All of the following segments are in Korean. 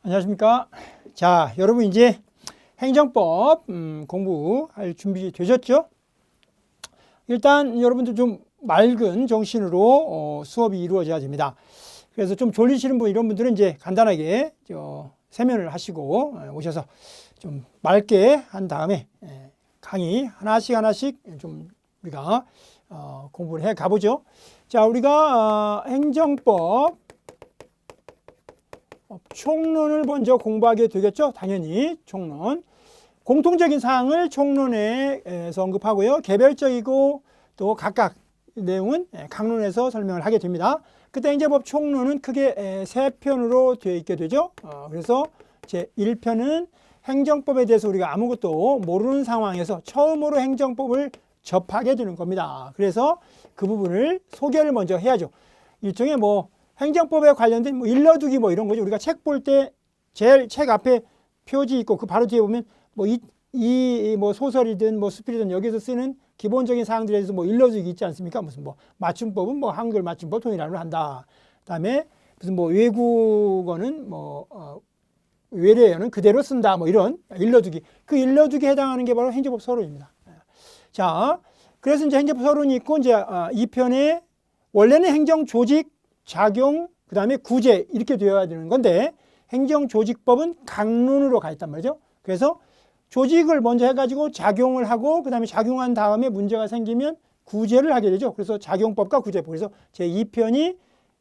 안녕하십니까. 자, 여러분 이제 행정법 공부할 준비 되셨죠? 일단 여러분들 좀 맑은 정신으로 수업이 이루어져야 됩니다. 그래서 좀 졸리시는 분 이런 분들은 이제 간단하게 세면을 하시고 오셔서 좀 맑게 한 다음에 강의 하나씩 좀 우리가 공부를 해 가보죠. 자, 우리가 행정법 총론을 먼저 공부하게 되겠죠. 당연히 총론. 공통적인 사항을 총론에서 언급하고요. 개별적이고 또 각각 내용은 강론에서 설명을 하게 됩니다. 그때 행정법 총론은 크게 세 편으로 되어 있게 되죠. 그래서 제 1편은 행정법에 대해서 우리가 아무것도 모르는 상황에서 처음으로 행정법을 접하게 되는 겁니다. 그래서 그 부분을 소개를 먼저 해야죠. 일종의 행정법에 관련된 일러두기 이런 거죠. 우리가 책 볼 때 제일 책 앞에 표지 있고 그 바로 뒤에 보면 이 소설이든 수필이든 여기서 쓰는 기본적인 사항들에 대해서 일러두기 있지 않습니까? 무슨 맞춤법은 한글 맞춤법 통일안으로 한다. 그다음에 무슨 외국어는 외래어는 그대로 쓴다. 이런 일러두기. 그 일러두기에 해당하는 게 바로 행정법 서론입니다. 자, 그래서 이제 행정법 서론이 있고 이제 2편에 원래는 행정 조직 작용, 그 다음에 구제 이렇게 되어야 되는 건데 행정조직법은 강론으로 가 있단 말이죠. 그래서 조직을 먼저 해가지고 작용을 하고 그 다음에 작용한 다음에 문제가 생기면 구제를 하게 되죠. 그래서 작용법과 구제법. 그래서 제2편이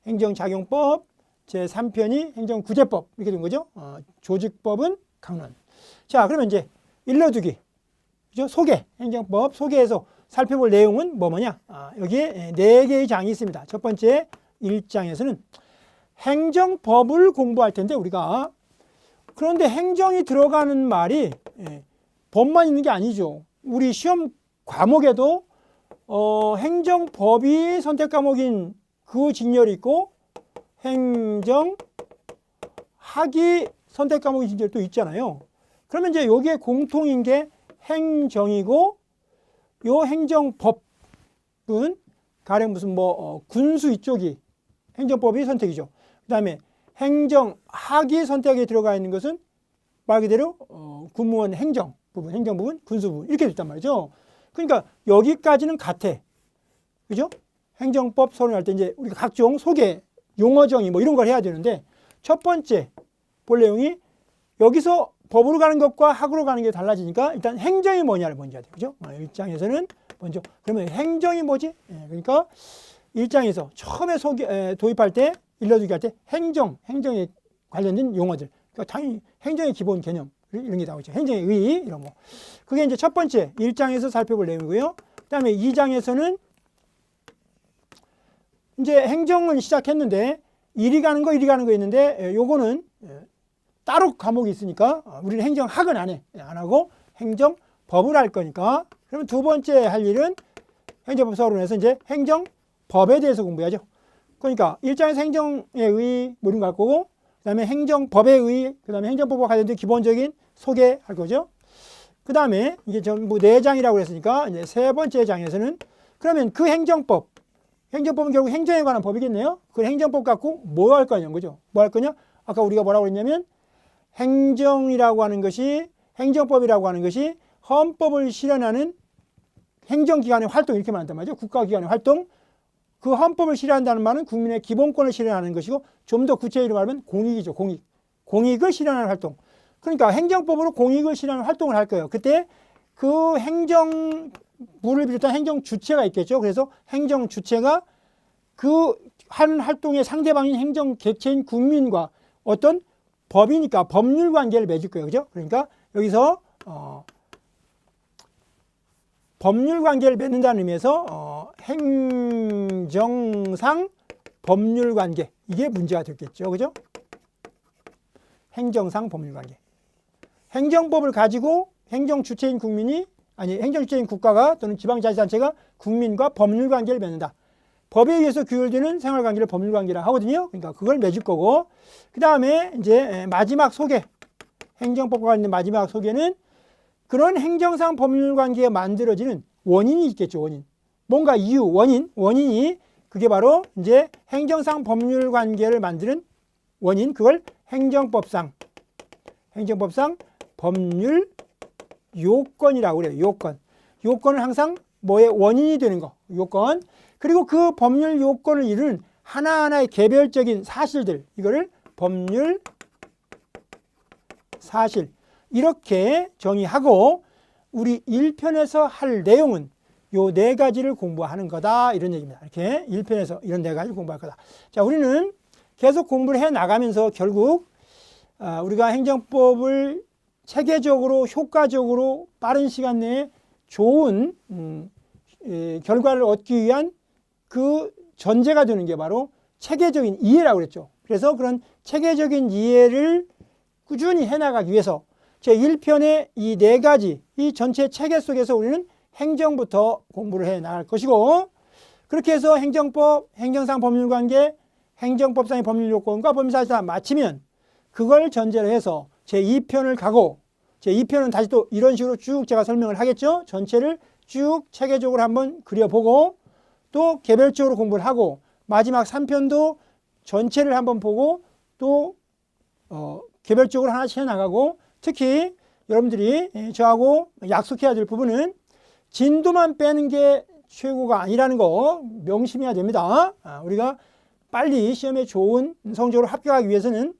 행정작용법, 제3편이 행정구제법 이렇게 된 거죠. 조직법은 강론. 자, 그러면 이제 일러두기, 그죠? 소개, 행정법 소개에서 살펴볼 내용은 뭐냐? 여기에 4개의 장이 있습니다. 첫 번째 1장에서는 행정법을 공부할 텐데 우리가 그런데 행정이 들어가는 말이 법만 있는 게 아니죠. 우리 시험 과목에도 행정법이 선택 과목인 그 직렬이 있고 행정학이 선택 과목인 직렬이 또 있잖아요. 그러면 이제 여기에 공통인 게 행정이고 요 행정법은 가령 무슨 군수 이쪽이 행정법이 선택이죠. 그 다음에 행정학이 선택에 들어가 있는 것은 말 그대로 군무원 행정 부분, 행정 부분, 군수 부분 이렇게 됐단 말이죠. 그러니까 여기까지는 같아. 그죠? 행정법 서론할 때 이제 우리가 각종 소개, 용어 정의 이런 걸 해야 되는데 첫 번째 볼 내용이 여기서 법으로 가는 것과 학으로 가는 게 달라지니까 일단 행정이 뭐냐를 먼저 해야 돼요. 그죠? 1장에서는 먼저 그러면 행정이 뭐지? 그러니까 1장에서 처음에 도입할 때 일러두기 할 때 행정에 관련된 용어들. 그러니까 당연히 행정의 기본 개념 이런 게 나오죠. 행정의 의 이런 거. 그게 이제 첫 번째 1장에서 살펴볼 내용이고요. 그다음에 2장에서는 이제 행정을 시작했는데 이리 가는 거 있는데 요거는 따로 과목이 있으니까 우리는 행정학은 안 하고 행정법을 할 거니까 그러면 두 번째 할 일은 행정법 서론에서 이제 행정법에 대해서 공부해야죠. 그러니까 1장에서 행정의 의 이런 거 할 거고 그 다음에 행정법의 의, 그 다음에 행정법과 관련된 기본적인 소개할 거죠. 그 다음에 이게 전부 4장이라고 했으니까 이제 세 번째 장에서는 그러면 그 행정법은 결국 행정에 관한 법이겠네요. 그 행정법 갖고 뭐 할 거냐는 거죠. 뭐 할 거냐? 아까 우리가 뭐라고 했냐면 행정이라고 하는 것이 행정법이라고 하는 것이 헌법을 실현하는 행정기관의 활동 이렇게 말한단 말이죠. 국가기관의 활동. 그 헌법을 실현한다는 말은 국민의 기본권을 실현하는 것이고 좀 더 구체적으로 말하면 공익이죠. 공익을 실현하는 활동. 그러니까 행정법으로 공익을 실현하는 활동을 할 거예요. 그때 그 행정부를 비롯한 행정주체가 있겠죠. 그래서 행정주체가 그 하는 활동의 상대방인 행정객체인 국민과 어떤 법이니까 법률 관계를 맺을 거예요. 그죠? 그러니까 여기서 법률 관계를 맺는다는 의미에서 행정상 법률 관계 이게 문제가 됐겠죠. 그죠? 행정상 법률 관계. 행정법을 가지고 행정주체인 행정주체인 국가가 또는 지방자치단체가 국민과 법률 관계를 맺는다. 법에 의해서 규율되는 생활관계를 법률관계라 하거든요. 그러니까 그걸 맺을 거고 그 다음에 이제 마지막 소개 행정법과 관련된 마지막 소개는 그런 행정상 법률관계가 만들어지는 원인이 있겠죠. 원인. 뭔가 이유, 원인이 그게 바로 이제 행정상 법률관계를 만드는 원인, 그걸 행정법상 행정법상 법률 요건이라고 그래요. 요건. 요건은 항상 뭐의 원인이 되는 거. 요건. 그리고 그 법률 요건을 이루는 하나하나의 개별적인 사실들. 이거를 법률 사실. 이렇게 정의하고 우리 1편에서 할 내용은 요 네 가지를 공부하는 거다. 이런 얘기입니다. 이렇게 1편에서 이런 네 가지를 공부할 거다. 자, 우리는 계속 공부를 해 나가면서 결국 우리가 행정법을 체계적으로 효과적으로 빠른 시간 내에 좋은 결과를 얻기 위한 그 전제가 되는 게 바로 체계적인 이해라고 그랬죠. 그래서 그런 체계적인 이해를 꾸준히 해나가기 위해서 제1편의 이 네 가지 이 전체 체계 속에서 우리는 행정부터 공부를 해 나갈 것이고, 그렇게 해서 행정법, 행정상 법률관계, 행정법상의 법률요건과 법률사실 다 마치면 그걸 전제로 해서 제2편을 가고, 제2편은 다시 또 이런 식으로 쭉 제가 설명을 하겠죠. 전체를 쭉 체계적으로 한번 그려보고 또 개별적으로 공부를 하고, 마지막 3편도 전체를 한번 보고 또 개별적으로 하나씩 해나가고, 특히 여러분들이 저하고 약속해야 될 부분은 진도만 빼는 게 최고가 아니라는 거 명심해야 됩니다. 우리가 빨리 시험에 좋은 성적으로 합격하기 위해서는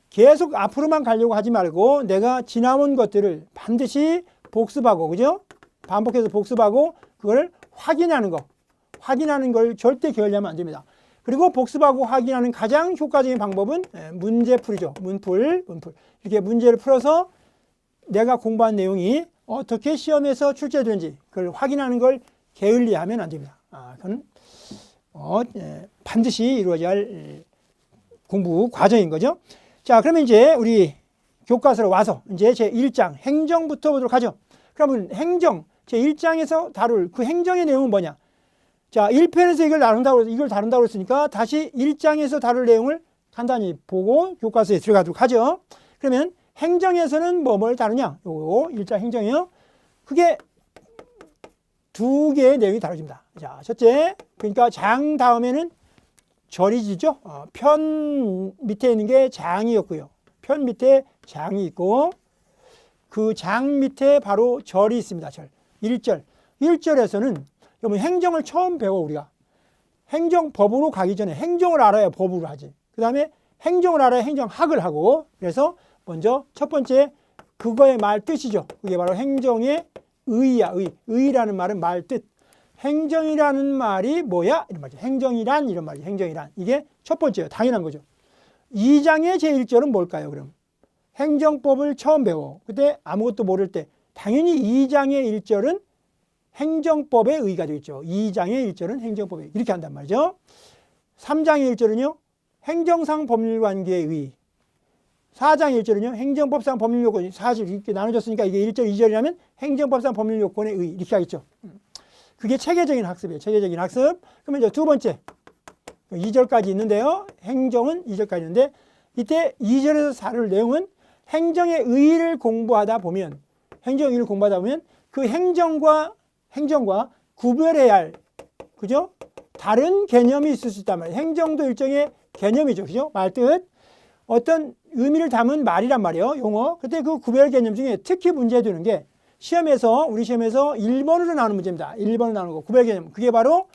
계속 앞으로만 가려고 하지 말고 내가 지나온 것들을 반드시 복습하고, 그죠? 반복해서 복습하고 그걸 확인하는 거. 확인하는 걸 절대 게을리하면 안 됩니다. 그리고 복습하고 확인하는 가장 효과적인 방법은 문제풀이죠. 문풀. 이렇게 문제를 풀어서 내가 공부한 내용이 어떻게 시험에서 출제되는지 그걸 확인하는 걸 게을리하면 안 됩니다. 그건 반드시 이루어져야 할 공부 과정인 거죠. 자, 그러면 이제 우리 교과서로 와서 이제 제 1장 행정부터 보도록 하죠. 그러면 행정 제 1장에서 다룰 그 행정의 내용은 뭐냐? 자, 1편에서 이걸 다룬다고 했으니까 다시 1장에서 다룰 내용을 간단히 보고 교과서에 들어가도록 하죠. 그러면 행정에서는 뭘 다루냐? 요거 1장 행정이요. 그게 두 개의 내용이 다뤄집니다. 자, 첫째, 그러니까 장 다음에는 절이 지죠. 편 밑에 있는 게 장이었고요. 편 밑에 장이 있고 그 장 밑에 바로 절이 있습니다. 절. 1절. 1절에서는 여러분 행정을 처음 배워 우리가. 행정법으로 가기 전에 행정을 알아야 법으로 하지. 그 다음에 행정을 알아야 행정학을 하고, 그래서 먼저 첫 번째 그거의 말 뜻이죠. 그게 바로 행정의 의야. 의라는 말은 말 뜻. 행정이라는 말이 뭐야? 이런 말이죠. 행정이란 이런 말이죠. 행정이란. 이게 첫 번째예요. 당연한 거죠. 2장의 제1절은 뭘까요? 그럼 행정법을 처음 배워. 그때 아무것도 모를 때 당연히 2장의 1절은 행정법의 의가 되겠죠. 2장의 1절은 행정법의 의. 이렇게 한단 말이죠. 3장의 1절은요. 행정상 법률관계의 의. 4장 1절은요. 행정법상 법률요건. 사실 이렇게 나눠졌으니까 이게 1절, 2절이라면 행정법상 법률요건의 의. 이렇게 하겠죠. 그게 체계적인 학습이에요. 체계적인 학습. 그러면 이제 두 번째. 2절까지 있는데요. 행정은 2절까지 있는데 이때 2절에서 다룰 내용은 행정의 의의를 공부하다 보면 그 행정과 구별해야 할, 그죠? 다른 개념이 있을 수 있단 말이에요. 행정도 일종의 개념이죠. 그죠? 말뜻. 어떤 의미를 담은 말이란 말이에요. 용어. 그때 그 구별 개념 중에 특히 문제되는 게 우리 시험에서 1번으로 나오는 문제입니다. 1번으로 나오는 거. 구별 개념. 그게 바로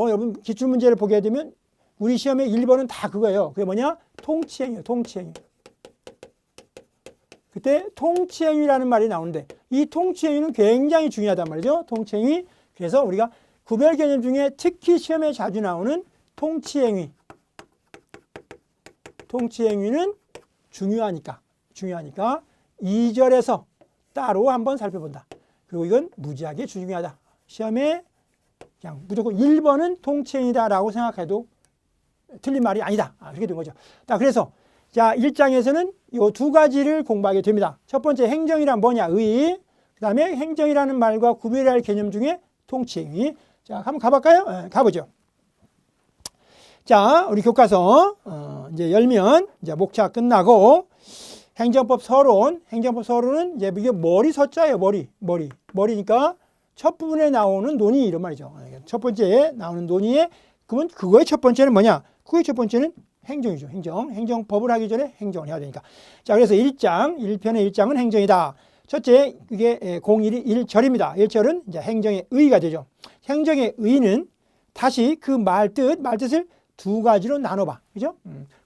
여러분 기출문제를 보게 되면 우리 시험에 1번은 다 그거예요. 그게 뭐냐? 통치행위예요. 통치행위. 그때 통치행위라는 말이 나오는데 이 통치행위는 굉장히 중요하단 말이죠. 통치행위. 그래서 우리가 구별 개념 중에 특히 시험에 자주 나오는 통치행위. 통치행위는 중요하니까 2절에서 따로 한번 살펴본다. 그리고 이건 무지하게 중요하다. 시험에 그냥 무조건 1번은 통치행위다라고 생각해도 틀린 말이 아니다. 그렇게 된 거죠. 그래서 자, 1장에서는 이 두 가지를 공부하게 됩니다. 첫 번째 행정이란 뭐냐? 의. 그 다음에 행정이라는 말과 구별해야 할 개념 중에 통치행위. 자, 한번 가볼까요? 네, 가보죠. 자, 우리 교과서 이제 열면 이제 목차 끝나고 행정법 서론. 행정법 서론은 이제 이게 머리 서자예요. 머리니까 첫 부분에 나오는 논의 이런 말이죠. 첫 번째에 나오는 논의에 그러면 그거의 첫 번째는 뭐냐? 그거의 첫 번째는 행정이죠. 행정법을 하기 전에 행정을 해야 되니까. 자, 그래서 1편의 1장은 행정이다. 첫째, 그게 01이 일절입니다. 일절은 이제 행정의 의가 되죠. 행정의 의는 다시 그 말뜻을 두 가지로 나눠봐. 그죠?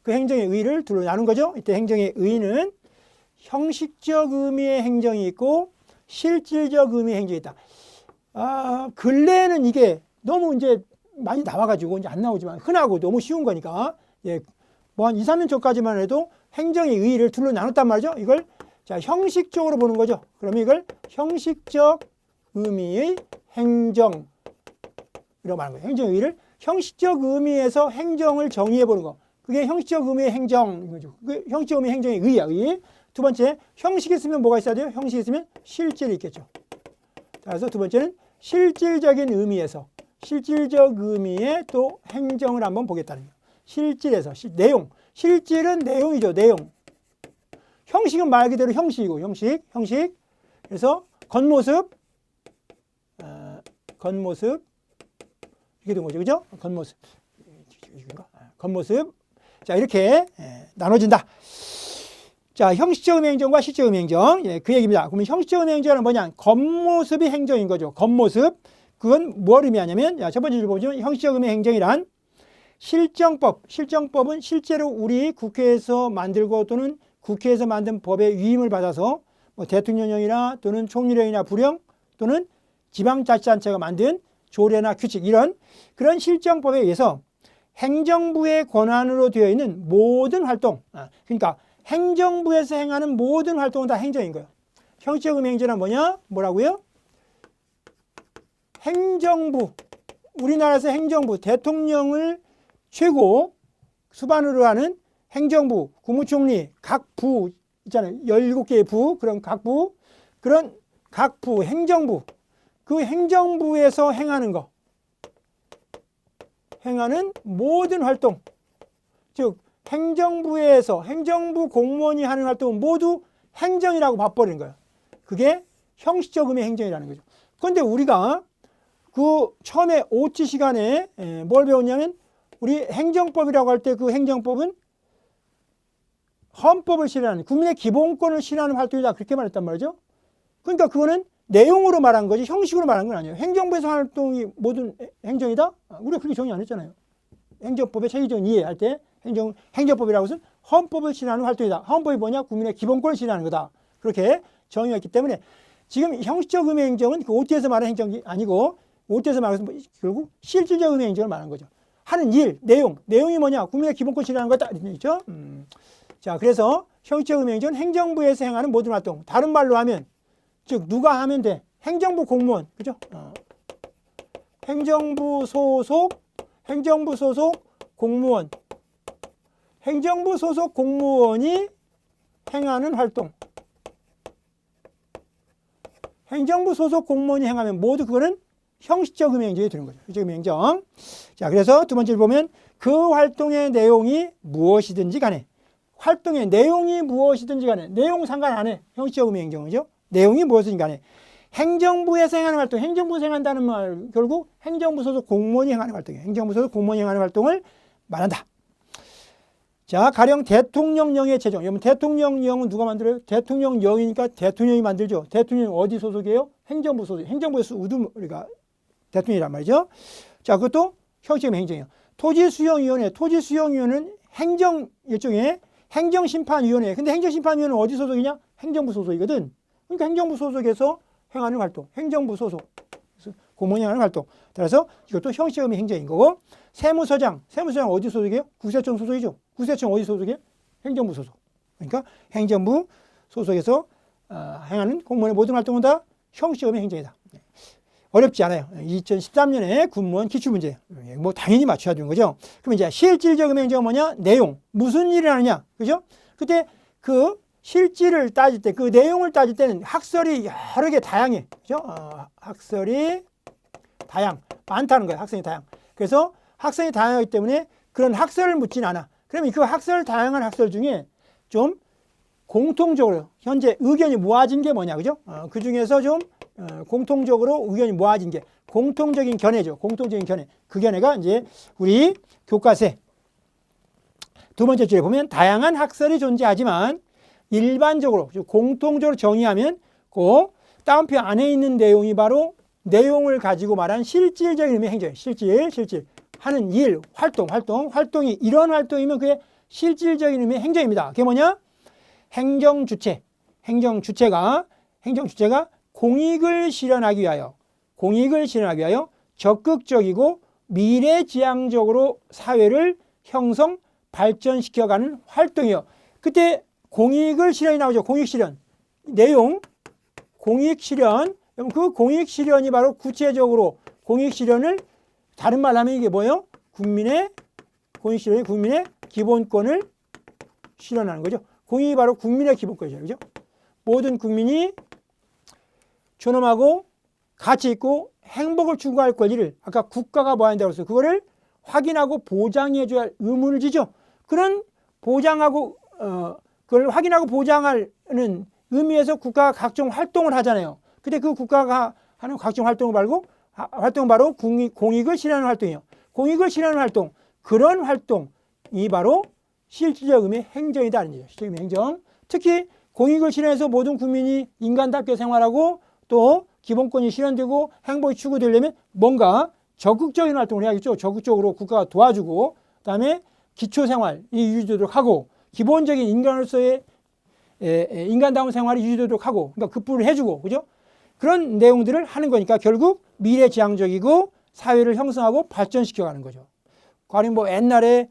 그 행정의 의를 둘로 나눈 거죠. 이때 행정의 의는 형식적 의미의 행정이 있고 실질적 의미의 행정이 있다. 근래에는 이게 너무 이제 많이 나와가지고 이제 안 나오지만 흔하고 너무 쉬운 거니까, 예, 뭐 한 2, 3년 전까지만 해도 행정의 의의를 둘로 나눴단 말이죠. 이걸 자, 형식적으로 보는 거죠. 그러면 이걸 형식적 의미의 행정, 이라고 말하는 거예요. 행정의 의의를 형식적 의미에서 행정을 정의해 보는 거. 그게 형식적 의미의 행정인 거죠. 그 형식적 의미의 행정의 의의야, 의의. 두 번째, 형식이 있으면 뭐가 있어야 돼요? 형식이 있으면 실질이 있겠죠. 그래서 두 번째는 실질적인 의미에서, 실질적 의미의 또 행정을 한번 보겠다는 거예요. 실질에서, 내용. 실질은 내용이죠, 내용. 형식은 말 그대로 형식이고, 형식. 그래서 겉모습, 이게 된 거죠, 그죠? 겉모습. 자, 이렇게 나눠진다. 자, 형식적 의미 행정과 실질적 의미 행정. 예, 그 얘기입니다. 그러면 형식적 의미 행정은 뭐냐? 겉모습이 행정인 거죠. 겉모습. 그건 뭘 의미하냐면, 첫 번째 줄 보시면 형식적 의미 행정이란 실정법은 실제로 우리 국회에서 만들고 또는 국회에서 만든 법의 위임을 받아서 뭐 대통령령이나 또는 총리령이나 부령 또는 지방자치단체가 만든 조례나 규칙, 이런 그런 실정법에 의해서 행정부의 권한으로 되어 있는 모든 활동, 그러니까 행정부에서 행하는 모든 활동은 다 행정인 거예요. 형식적 의미 행정은 뭐라고요? 행정부, 우리나라에서 행정부, 대통령을 최고 수반으로 하는 행정부, 국무총리, 각 부 있잖아요. 17개의 부, 그런 각 부, 행정부, 그 행정부에서 행하는 거, 행하는 모든 활동, 즉 행정부에서 행정부 공무원이 하는 활동은 모두 행정이라고 봐버리는 거예요. 그게 형식적 의미의 행정이라는 거죠. 그런데 우리가 그 처음에 OT 시간에 뭘 배웠냐면, 우리 행정법이라고 할 때 그 행정법은 헌법을 실현하는, 국민의 기본권을 실현하는 활동이다, 그렇게 말했단 말이죠. 그러니까 그거는 내용으로 말한 거지 형식으로 말한 건 아니에요. 행정부에서 활동이 모든 행정이다? 우리가 그렇게 정의 안 했잖아요. 행정법의 체계적인 이해할 때 행정법이라고 해서 헌법을 실현하는 활동이다. 헌법이 뭐냐? 국민의 기본권을 실현하는 거다. 그렇게 정의했기 때문에 지금 형식적 의미의 행정은 그 OT에서 말하는 행정이 아니고, OT에서 말해서 결국 실질적 의미의 행정을 말하는 거죠. 하는 일, 내용이 뭐냐? 국민의 기본권 실현하는 거다. 있죠? 자, 그래서 형식적 의미 행정은 행정부에서 행하는 모든 활동. 다른 말로 하면, 즉 누가 하면 돼? 행정부 공무원, 그죠? 행정부 소속 공무원, 행정부 소속 공무원이 행하는 활동. 행정부 소속 공무원이 행하면 모두 그거는 형식적 의미 행정이 되는 거죠. 형식적 의미 행정. 자, 그래서 두 번째를 보면 그 활동의 내용이 무엇이든지 간에, 활동의 내용이 무엇이든지 간에, 내용 상관 안 해. 형식적 의미 행정이죠. 내용이 무엇이든지 간에 행정부에서 행하는 활동, 행정부에서 행한다는 말, 결국 행정부 소속 공무원이 행하는 활동이에요. 행정부 소속 공무원이 행하는 활동을 말한다. 자, 가령 대통령령의 제정. 여러분, 대통령령은 누가 만들어요? 대통령령이니까 대통령이 만들죠. 대통령 어디 소속이에요? 행정부 소속. 행정부에서 우리가 대통령이란 말이죠. 자, 그것도 형식적 행정이에요. 토지수용위원회. 토지수용위원회는 행정 일종의 행정심판위원회. 근데 행정심판위원회는 어디 소속이냐? 행정부 소속이거든. 그러니까 행정부 소속에서 행하는 활동. 행정부 소속. 공무원이 하는 활동. 따라서 이것도 형식적 의미 행정인 거고, 세무서장 어디 소속이에요? 국세청 소속이죠. 국세청 어디 소속이에요? 행정부 소속. 그러니까 행정부 소속에서 행하는 공무원의 모든 활동은 다 형식적 의미 행정이다. 어렵지 않아요. 2013년에 군무원 기출문제. 뭐 당연히 맞춰야 되는 거죠. 그럼 이제 실질적 의미 행정은 뭐냐? 내용. 무슨 일을 하느냐? 그죠? 그때 그 실질을 따질 때, 그 내용을 따질 때는 학설이 여러 개 다양해. 그죠? 학설이 많다는 거예요. 학생이 다양. 그래서 학생이 다양하기 때문에 그런 학설을 묻진 않아. 그러면 그 다양한 학설 중에 좀 공통적으로 현재 의견이 모아진 게 뭐냐, 그죠? 그 중에서 좀 공통적으로 의견이 모아진 게 공통적인 견해죠. 공통적인 견해. 그 견해가 이제 우리 교과서에 두 번째 줄에 보면 다양한 학설이 존재하지만 일반적으로 공통적으로 정의하면 그 따옴표 안에 있는 내용이 바로 내용을 가지고 말한 실질적인 의미의 행정, 실질 하는 일, 활동이 이런 활동이면 그게 실질적인 의미의 행정입니다. 그게 뭐냐? 행정주체가 공익을 실현하기 위하여 적극적이고 미래지향적으로 사회를 형성, 발전시켜가는 활동이요. 그때 공익을 실현이 나오죠. 공익실현. 내용, 공익실현. 그 공익실현이 바로 구체적으로 공익실현을 다른 말로 하면 이게 뭐예요? 공익실현이 국민의 기본권을 실현하는 거죠. 공익이 바로 국민의 기본권이죠. 그죠? 모든 국민이 존엄하고 가치 있고 행복을 추구할 권리를 아까 국가가 뭐 한다고 했어요? 그거를 확인하고 보장해 줘야 할 의무를 지죠. 그런 보장하고 그걸 확인하고 보장하는 의미에서 국가가 각종 활동을 하잖아요. 근데 그 국가가 하는 각종 활동을 바로 공익을 실현하는 활동이에요. 공익을 실현하는 활동, 그런 활동이 바로 실질적 의미의 행정이다. 실질적 의미의 행정. 특히 공익을 실현해서 모든 국민이 인간답게 생활하고 또 기본권이 실현되고 행복이 추구되려면 뭔가 적극적인 활동을 해야겠죠. 적극적으로 국가가 도와주고 그다음에 기초생활이 유지되도록 하고 기본적인 인간으로서의 인간다운 생활이 유지되도록 하고 그러니까 급부를 해주고 그죠? 그런 내용들을 하는 거니까 결국 미래지향적이고 사회를 형성하고 발전시켜가는 거죠. 과연 뭐 옛날에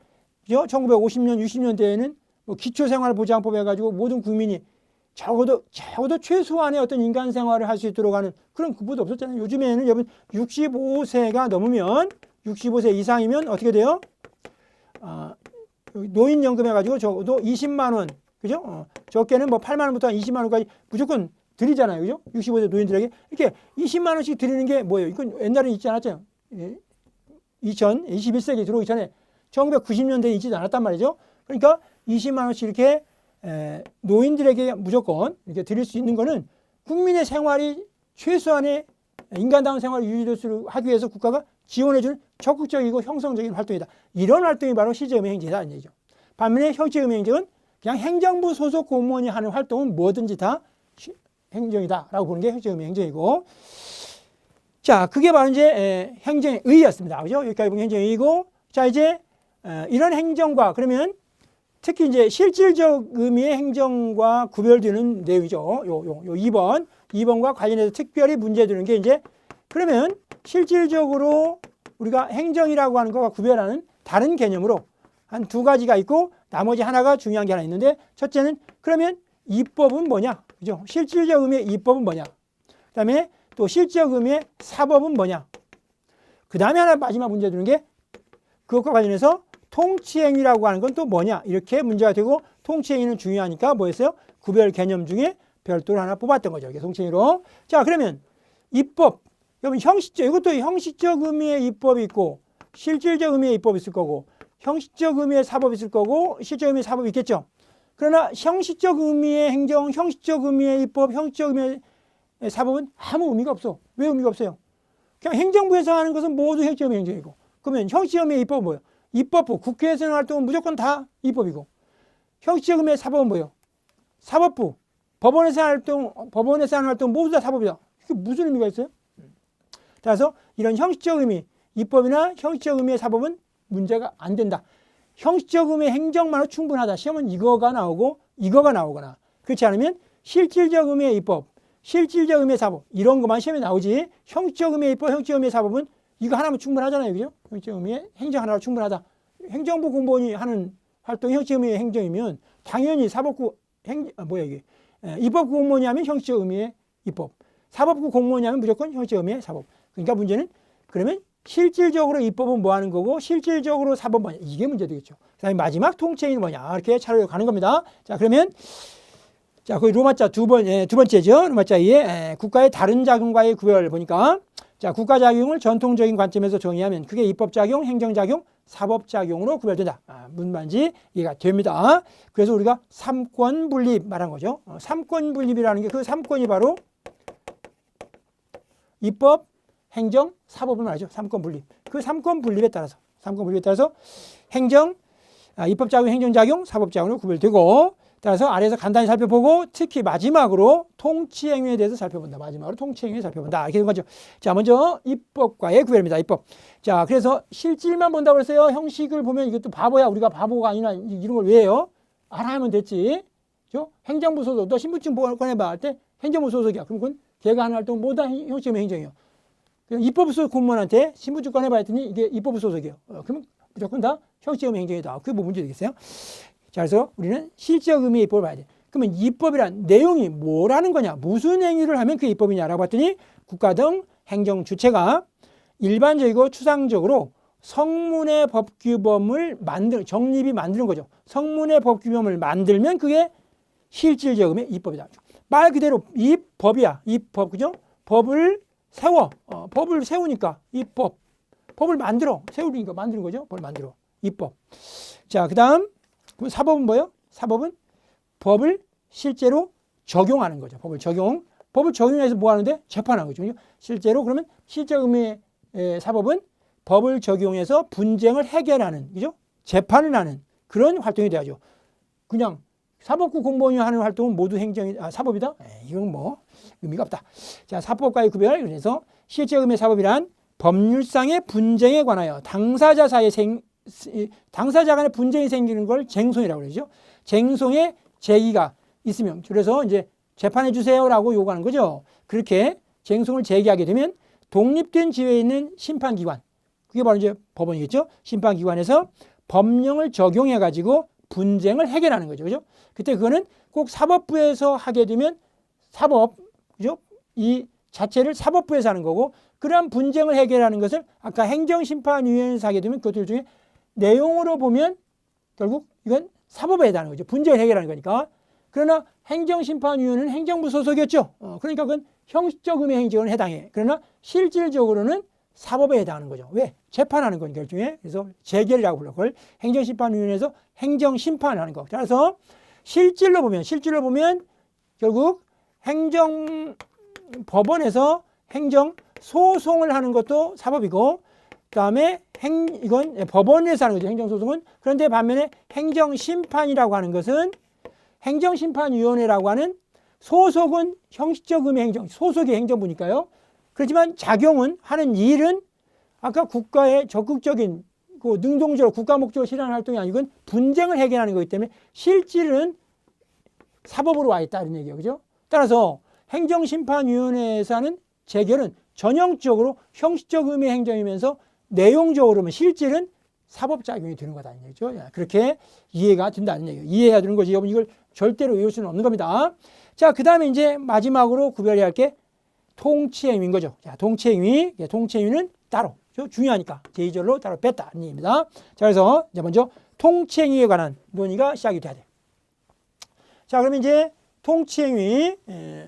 1950년, 60년대에는 뭐 기초생활보장법 해가지고 모든 국민이 적어도 최소한의 어떤 인간 생활을 할 수 있도록 하는 그런 급부도 없었잖아요. 요즘에는 여러분 65세가 넘으면 65세 이상이면 어떻게 돼요? 노인연금 해가지고 적어도 20만 원, 그죠? 적게는 뭐 8만 원부터 20만 원까지 무조건 드리잖아요. 그죠? 65세 노인들에게 이렇게 20만 원씩 드리는 게 뭐예요? 이건 옛날에 있지 않았잖아요. 21세기 들어오기 전에 1990년대에 있지 않았단 말이죠. 그러니까 20만 원씩 이렇게 노인들에게 무조건 이렇게 드릴 수 있는 거는 국민의 생활이 최소한의 인간다운 생활을 유지하도록 하기 위해서 국가가 지원해주는 적극적이고 형성적인 활동이다. 이런 활동이 바로 실질적 의미의 행정이다. 이런 얘기죠. 반면에 형식적 의미의 행정은 그냥 행정부 소속 공무원이 하는 활동은 뭐든지 다 행정이다라고 보는 게 형식적 의미의 행정이고, 자, 그게 바로 이제 행정의 의의였습니다. 그죠? 여기까지 보면 행정의 의의고, 자, 이제 이런 행정과 그러면 특히 이제 실질적 의미의 행정과 구별되는 내용이죠. 요 2번과 관련해서 특별히 문제 되는 게 이제 그러면 실질적으로 우리가 행정이라고 하는 것과 구별하는 다른 개념으로 한 두 가지가 있고 나머지 하나가 중요한 게 하나 있는데 첫째는 그러면 입법은 뭐냐? 그죠? 실질적 의미의 입법은 뭐냐? 그다음에 또 실질적 의미의 사법은 뭐냐? 그다음에 하나 마지막 문제 되는 게 그것과 관련해서 통치행위라고 하는 건 또 뭐냐? 이렇게 문제가 되고 통치행위는 중요하니까 뭐였어요? 구별 개념 중에 별도로 하나 뽑았던 거죠. 이게 통치행위로. 자, 그러면 입법. 여러분 이것도 형식적 의미의 입법이 있고 실질적 의미의 입법이 있을 거고 형식적 의미의 사법이 있을 거고 실질적 의미의 사법이 있겠죠. 그러나 형식적 의미의 행정, 형식적 의미의 입법, 형식적 의미의 사법은 아무 의미가 없어. 왜 의미가 없어요? 그냥 행정부에서 하는 것은 모두 형식적 의미의 행정이고 그러면 형식적 의미의 입법은 뭐예요? 입법부, 국회에서 하는 활동은 무조건 다 입법이고 형식적 의미의 사법은 뭐예요? 사법부, 법원에서 하는 활동 모두 다 사법이다. 이게 무슨 의미가 있어요? 그래서 이런 형식적 의미, 입법이나 형식적 의미의 사법은 문제가 안 된다. 형식적 의미의 행정만으로 충분하다. 시험은 이거가 나오고 이거가 나오거나 그렇지 않으면 실질적 의미의 입법, 실질적 의미의 사법 이런 것만 시험에 나오지 형식적 의미의 입법, 형식적 의미의 사법은 이거 하나면 충분하잖아요. 그죠? 형식적 의미의 행정 하나로 충분하다. 행정부 공무원이 하는 활동이 형식적 의미의 행정이면 당연히 사법부 입법부 공무원이 하면 형식적 의미의 입법, 사법부 공무원이 하면 무조건 형식적 의미의 사법. 그러니까 문제는 그러면 실질적으로 입법은 뭐 하는 거고 실질적으로 사법은 뭐냐. 이게 문제 되겠죠. 그 다음에 마지막 통치행위는 뭐냐. 이렇게 차례로 가는 겁니다. 자, 그러면 자, 거기 로마자 두 번째죠. 로마자 2에 국가의 다른 작용과의 구별을 보니까 자, 국가 작용을 전통적인 관점에서 정의하면 그게 입법 작용, 행정 작용, 사법 작용으로 구별된다. 문반지 이해가 됩니다. 그래서 우리가 삼권 분립 말한 거죠. 삼권 분립이라는 게 그 삼권이 바로 입법, 행정, 사법을 말하죠. 삼권 분립. 그 삼권 분립에 따라서 행정, 입법작용, 행정작용, 사법작용으로 구별되고 따라서 아래에서 간단히 살펴보고 특히 마지막으로 통치행위에 대해서 살펴본다. 마지막으로 통치행위에 살펴본다. 이렇게 된 거죠. 자, 먼저 입법과의 구별입니다. 입법. 자, 그래서 실질만 본다고 했어요. 형식을 보면 이것도 바보야. 우리가 바보가 아니라 이런 걸 왜 해요? 알아 하면 됐지. 그죠? 행정부 소속. 너 신분증 꺼내봐 할 때 행정부 소속이야. 그럼 그건 걔가 하는 활동은 뭐다? 형식이면 행정이에요. 입법부 소속 공무원한테 신분증 꺼내봐 했더니 이게 입법부 소속이에요. 그러면 무조건 다 형식이면 행정이다. 그게 뭐 문제 되겠어요? 자, 그래서 우리는 실적 의미의 입법을 봐야 돼. 그러면 입법이란 내용이 뭐라는 거냐? 무슨 행위를 하면 그게 입법이냐라고 봤더니 국가 등 행정 주체가 일반적이고 추상적으로 성문의 법규범을 정립이 만드는 거죠. 성문의 법규범을 만들면 그게 실질적 의미의 입법이다. 말 그대로 입법이야. 입법, 그죠? 법을 세워. 법을 세우니까 입법. 법을 만들어. 세우니까 만드는 거죠. 법을 만들어. 입법. 자, 그 다음 그럼 사법은 뭐예요? 사법은 법을 실제로 적용하는 거죠. 법을 적용해서 뭐 하는데? 재판하는 거죠. 실제로 그러면 실적 의미의 사법은 법을 적용해서 분쟁을 해결하는, 그죠? 재판을 하는 그런 활동이 돼야죠. 그냥 사법부 공무원이 하는 활동은 모두 사법이다? 이건 뭐 의미가 없다. 자, 사법과의 구별. 그래서 실적 의미의 사법이란 법률상의 분쟁에 관하여 당사자 간의 분쟁이 생기는 걸 쟁송이라고 그러죠. 쟁송의 제기가 있으면, 그래서 이제 재판해 주세요라고 요구하는 거죠. 그렇게 쟁송을 제기하게 되면 독립된 지위에 있는 심판기관, 그게 바로 이제 법원이겠죠. 심판기관에서 법령을 적용해 가지고 분쟁을 해결하는 거죠. 그죠? 그때 그거는 꼭 사법부에서 하게 되면 그죠? 이 자체를 사법부에서 하는 거고, 그러한 분쟁을 해결하는 것을 아까 행정심판위원회에서 하게 되면 그것들 중에 내용으로 보면 결국 이건 사법에 해당하는 거죠. 분쟁을 해결하는 거니까. 그러나 행정심판위원회는 행정부 소속이었죠. 그러니까 그건 형식적 의미의 행정은 해당해. 그러나 실질적으로는 사법에 해당하는 거죠. 왜? 재판하는 건 결중에. 그래서 재결이라고 불러. 그걸 행정심판위원회에서 행정심판을 하는 거. 따라서 실질로 보면 결국 법원에서 행정소송을 하는 것도 사법이고, 그다음에 이건 법원에서 하는 거죠. 행정소송은. 그런데 반면에 행정심판이라고 하는 것은 행정심판위원회라고 하는 소속은 형식적 의미의 행정, 소속이 행정부니까요. 그렇지만 작용은 하는 일은 아까 국가의 적극적인 능동적으로 국가 목적을 실현하는 활동이 아니고 분쟁을 해결하는 거기 때문에 실질은 사법으로 와 있다는 얘기예요. 그죠? 따라서 행정심판위원회에서 하는 재결은 전형적으로 형식적 의미의 행정이면서 내용적으로는 실질은 사법작용이 되는 거다는 얘기죠. 그렇게 이해가 된다는 얘기예요. 이해해야 되는 거지. 여러분 이걸 절대로 외울 수는 없는 겁니다. 자, 그 다음에 이제 마지막으로 구별해야 할 게 통치행위인 거죠. 자, 통치행위는 따로 중요하니까 제2절로 따로 뺐다는 얘기입니다. 자, 그래서 이제 먼저 통치행위에 관한 논의가 시작이 돼야 돼. 자, 그러면 이제 통치행위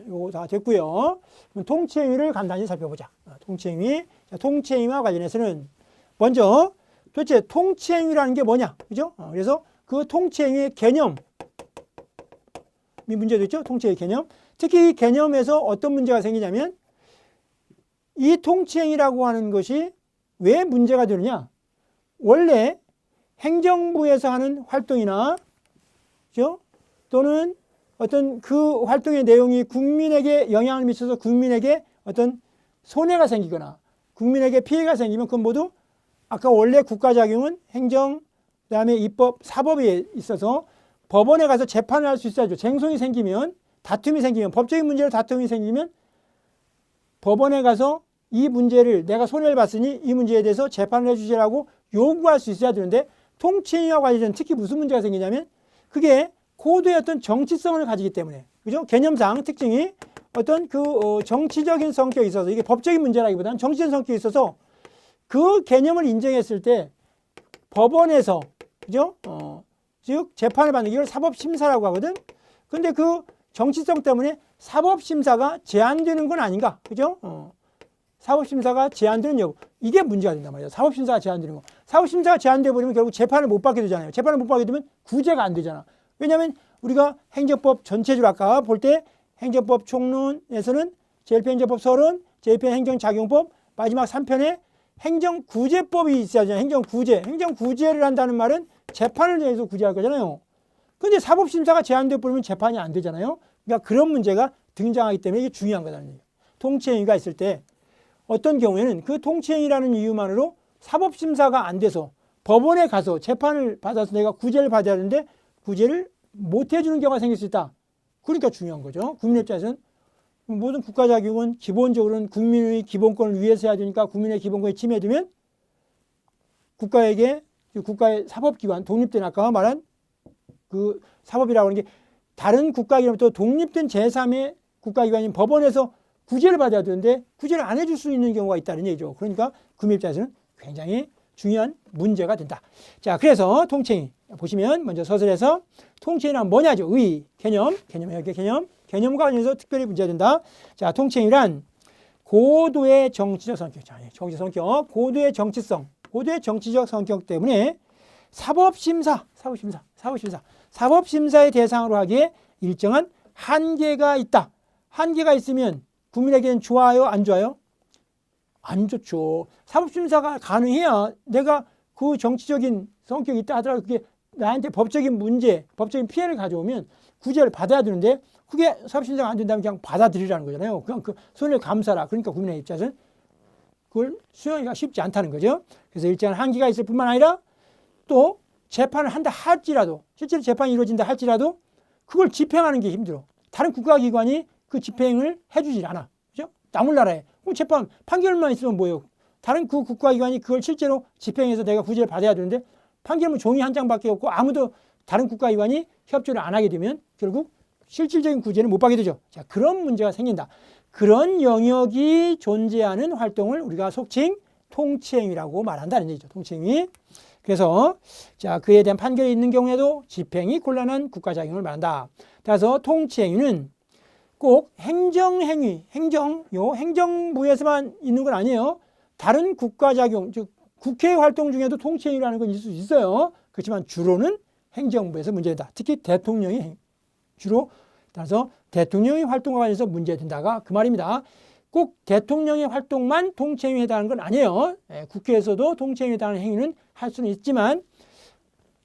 요거 다 됐고요. 그럼 통치행위를 간단히 살펴보자. 통치행위와 관련해서는 먼저 도대체 통치행위라는 게 뭐냐, 그죠? 그래서 그 통치행위의 개념이 문제도 있죠. 통치행위 개념. 특히 이 개념에서 어떤 문제가 생기냐면 이 통치행위라고 하는 것이 왜 문제가 되느냐? 원래 행정부에서 하는 활동이나, 그죠? 또는 어떤 그 활동의 내용이 국민에게 영향을 미쳐서 국민에게 어떤 손해가 생기거나 국민에게 피해가 생기면 그건 모두 아까 원래 국가작용은 행정, 그다음에 입법, 사법에 있어서 법원에 가서 재판을 할 수 있어야죠. 쟁송이 생기면, 다툼이 생기면, 법적인 문제로 다툼이 생기면 법원에 가서 이 문제를 내가 손해를 봤으니 이 문제에 대해서 재판을 해주시라고 요구할 수 있어야 되는데, 통치행위와 관련된 특히 무슨 문제가 생기냐면 그게 고도의 어떤 정치성을 가지기 때문에, 그죠? 개념상 특징이 어떤 정치적인 성격이 있어서, 이게 법적인 문제라기보다는 정치적인 성격이 있어서 그 개념을 인정했을 때 법원에서, 그죠? 즉 재판을 받는 게 이걸 사법심사라고 하거든. 근데 그 정치성 때문에 사법심사가 제한되는 건 아닌가, 그죠? 사법심사가 제한되는 여부, 이게 문제가 된단 말이에요. 사법심사가 제한되는 거. 사법심사가 제한돼 버리면 결국 재판을 못 받게 되잖아요. 재판을 못 받게 되면 구제가 안 되잖아. 왜냐하면 우리가 행정법 전체적으로 아까 볼 때 행정법 총론에서는 제1편 행정법 서론, 제2편 행정작용법, 마지막 3편에 행정구제법이 있어야죠. 행정구제를 한다는 말은 재판을 내서 구제할 거잖아요. 근데 사법심사가 제한돼 버리면 재판이 안 되잖아요. 그러니까 그런 문제가 등장하기 때문에 이게 중요한 거다는 얘기예요. 통치행위가 있을 때 어떤 경우에는 그 통치행위라는 이유만으로 사법심사가 안 돼서 법원에 가서 재판을 받아서 내가 구제를 받아야 하는데 구제를 못 해주는 경우가 생길 수 있다. 그러니까 중요한 거죠. 국민의 입장에서는 모든 국가자격은 기본적으로는 국민의 기본권을 위해서 해야 되니까 국민의 기본권이 침해되면 국가에게 국가의 사법기관, 독립된 아까 말한 그 사법이라고 하는 게 다른 국가기관부터 독립된 제3의 국가기관인 법원에서 구제를 받아야 되는데 구제를 안 해줄 수 있는 경우가 있다는 얘기죠. 그러니까 국민 입장에서는 굉장히 중요한 문제가 된다. 자, 그래서 통치행위 보시면 먼저 서술에서 통치행위란 뭐냐죠? 의, 개념, 여기 개념과 관련해서 특별히 문제가 된다. 자, 통치행위란 고도의 정치적 성격, 정치적 성격, 고도의 정치성, 고도의 정치적 성격 때문에 사법심사의 대상으로 하기에 일정한 한계가 있다. 한계가 있으면 국민에게는 좋아요, 안 좋아요? 안 좋죠. 사법심사가 가능해야 내가 그 정치적인 성격이 있다 하더라도 그게 나한테 법적인 문제, 법적인 피해를 가져오면 구제를 받아야 되는데 그게 사법심사가 안 된다면 그냥 받아들이라는 거잖아요. 그냥 그 손해를 감사라. 그러니까 국민의 입장에서는 그걸 수용하기가 쉽지 않다는 거죠. 그래서 일정한 한계가 있을 뿐만 아니라 또 재판을 한다 할지라도 실제로 재판이 이루어진다 할지라도 그걸 집행하는 게 힘들어. 다른 국가기관이 그 집행을 해주질 않아. 그죠? 남의 나라에. 그럼 재판 판결만 있으면 뭐예요? 다른 그 국가기관이 그걸 실제로 집행해서 내가 구제를 받아야 되는데 판결문 종이 한 장밖에 없고 아무도 다른 국가기관이 협조를 안 하게 되면 결국 실질적인 구제는 못 받게 되죠. 자, 그런 문제가 생긴다. 그런 영역이 존재하는 활동을 우리가 속칭 통치행위라고 말한다는 얘기죠. 통치행위. 그래서 자, 그에 대한 판결이 있는 경우에도 집행이 곤란한 국가작용을 말한다. 따라서 통치행위는 꼭 행정행위, 행정부에서만 있는 건 아니에요. 다른 국가작용, 즉 국회 활동 중에도 통치행위라는 건 있을 수 있어요. 그렇지만 주로는 행정부에서 문제된다. 특히 대통령이 주로 따라서 대통령의 활동과 관련해서 문제된다가 그 말입니다. 꼭 대통령의 활동만 통치행위에 해당하는 건 아니에요. 국회에서도 통치행위에 해당하는 행위는 할 수는 있지만